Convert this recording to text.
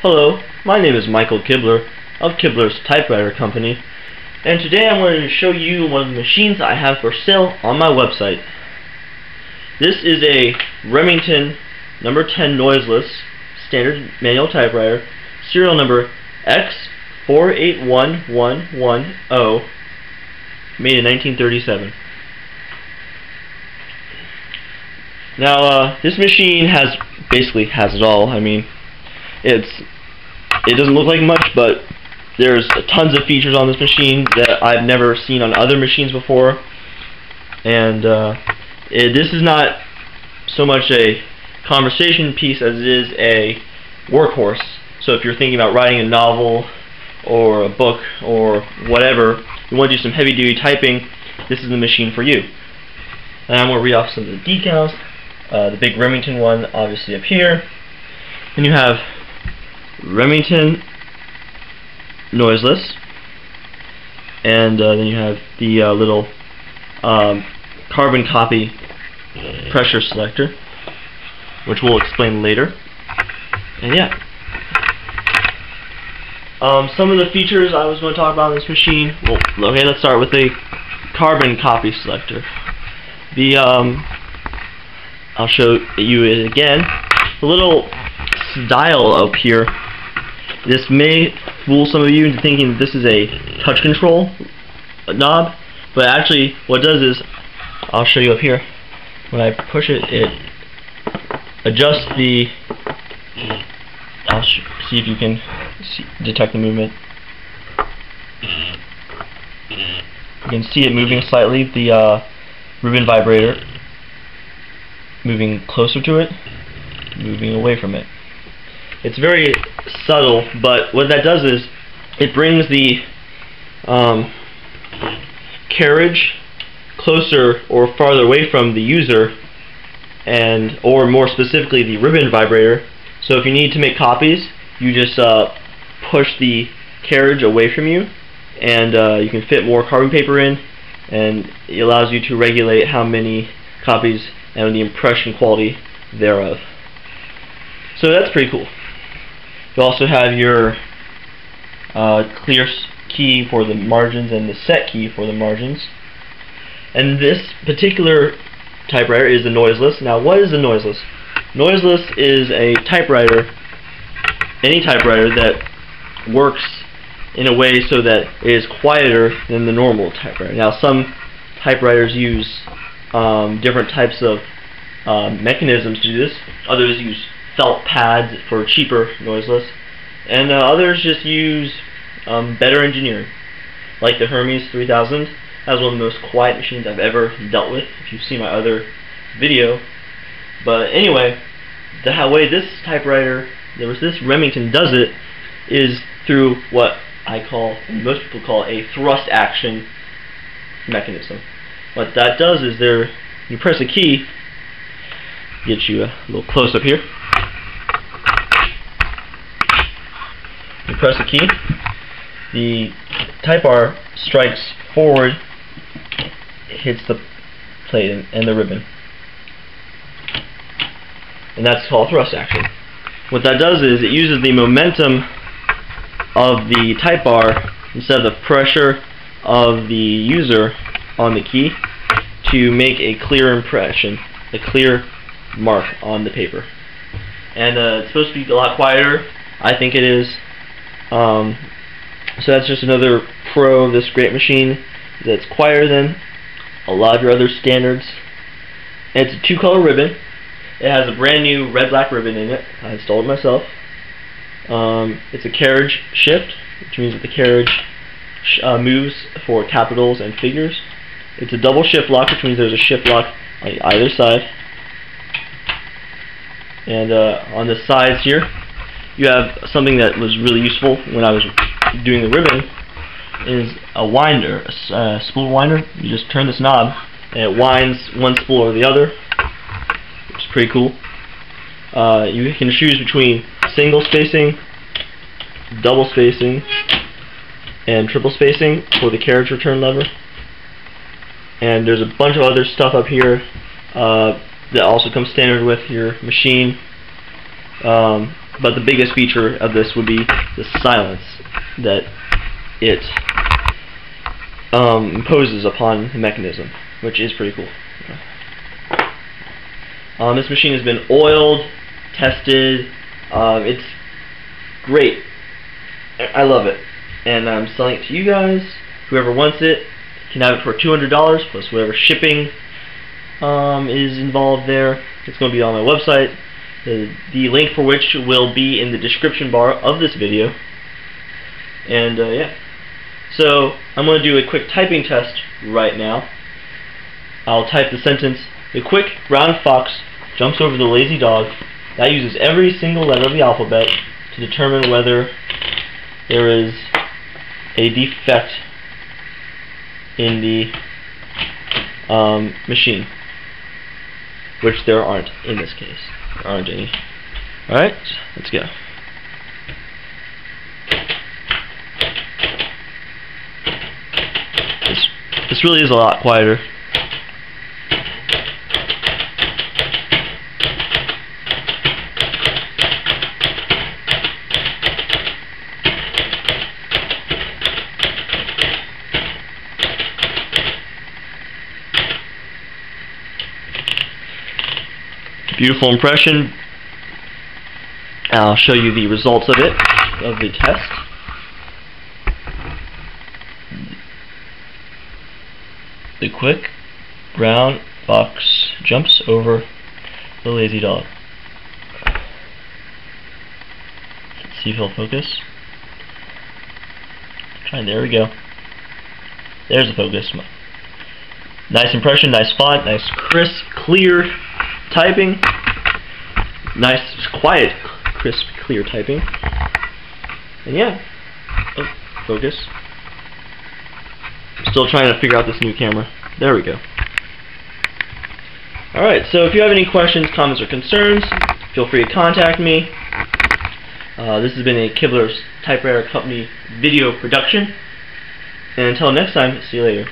Hello, my name is Michael Kibler of Kibler's Typewriter Company, and today I'm going to show you one of the machines I have for sale on my website. This is a Remington No.10 Noiseless standard manual typewriter, serial number X481110, made in 1937. Now, this machine basically has it all. I mean, it doesn't look like much, but there's tons of features on this machine that I've never seen on other machines before. And this is not so much a conversation piece as it is a workhorse. So if you're thinking about writing a novel or a book or whatever, you want to do some heavy-duty typing, this is the machine for you. And I'm going to read off some of the decals. The big Remington one obviously up here. And you have Remington Noiseless, and then you have the little carbon copy pressure selector, which we'll explain later. And yeah, some of the features I was going to talk about in this machine. Well, okay, let's start with the carbon copy selector. I'll show you it again. The little dial up here, this may fool some of you into thinking that this is a touch control knob, but actually what it does is, I'll show you up here, when I push it, it adjusts the, I'll see if you can detect the movement. You can see it moving slightly, the ribbon vibrator moving closer to it, moving away from it. It's very subtle, but what that does is it brings the carriage closer or farther away from the user, and or more specifically the ribbon vibrator. So if you need to make copies, you just push the carriage away from you, and you can fit more carbon paper in, and it allows you to regulate how many copies and the impression quality thereof. So that's pretty cool. You also have your clear key for the margins and the set key for the margins. And this particular typewriter is the noiseless. Now, what is the noiseless? Noiseless is a typewriter, any typewriter that works in a way so that it is quieter than the normal typewriter. Now, some typewriters use different types of mechanisms to do this. Others use felt pads for cheaper noiseless, and others just use better engineering, like the Hermes 3000. That's one of the most quiet machines I've ever dealt with, if you've seen my other video. But anyway, the way this typewriter, this Remington does it, is through what most people call a thrust action mechanism. What that does is you press a key, get you a little close up here. You press a key, the type bar strikes forward, hits the plate and the ribbon, and that's called thrust action. What that does is it uses the momentum of the type bar instead of the pressure of the user on the key to make a clear impression, a clear mark on the paper. And it's supposed to be a lot quieter. I think it is. So that's just another pro of this great machine, that's quieter than a lot of your other standards. And it's a two-color ribbon. It has a brand new red-black ribbon in it. I installed it myself. It's a carriage shift, which means that the carriage moves for capitals and figures. It's a double shift lock, which means there's a shift lock on either side. And on the sides here, you have something that was really useful when I was doing the ribbon, is a winder, a spool winder. You just turn this knob and it winds one spool or the other, which is pretty cool. You can choose between single spacing, double spacing, and triple spacing for the carriage return lever. And there's a bunch of other stuff up here that also comes standard with your machine. But the biggest feature of this would be the silence that it imposes upon the mechanism, which is pretty cool. This machine has been oiled, tested. It's great. I love it, and I'm selling it to you guys. Whoever wants it can have it for $200 plus whatever shipping is involved there. It's going to be on my website. The link for which will be in the description bar of this video. And yeah, so I'm going to do a quick typing test right now. I'll type the sentence, "The quick brown fox jumps over the lazy dog." That uses every single letter of the alphabet to determine whether there is a defect in the machine, which there aren't in this case. There aren't any. Alright, let's go. This really is a lot quieter. Beautiful impression. I'll show you the results of it, of the test. The quick brown fox jumps over the lazy dog. Let's see if he'll focus. There we go. There's the focus. Nice impression, nice font, nice crisp, clear typing. Nice, quiet, crisp, clear typing. And yeah. Oh, focus. Still trying to figure out this new camera. There we go. Alright, so if you have any questions, comments, or concerns, feel free to contact me. This has been a Kibler's Typewriter Company video production. And until next time, see you later.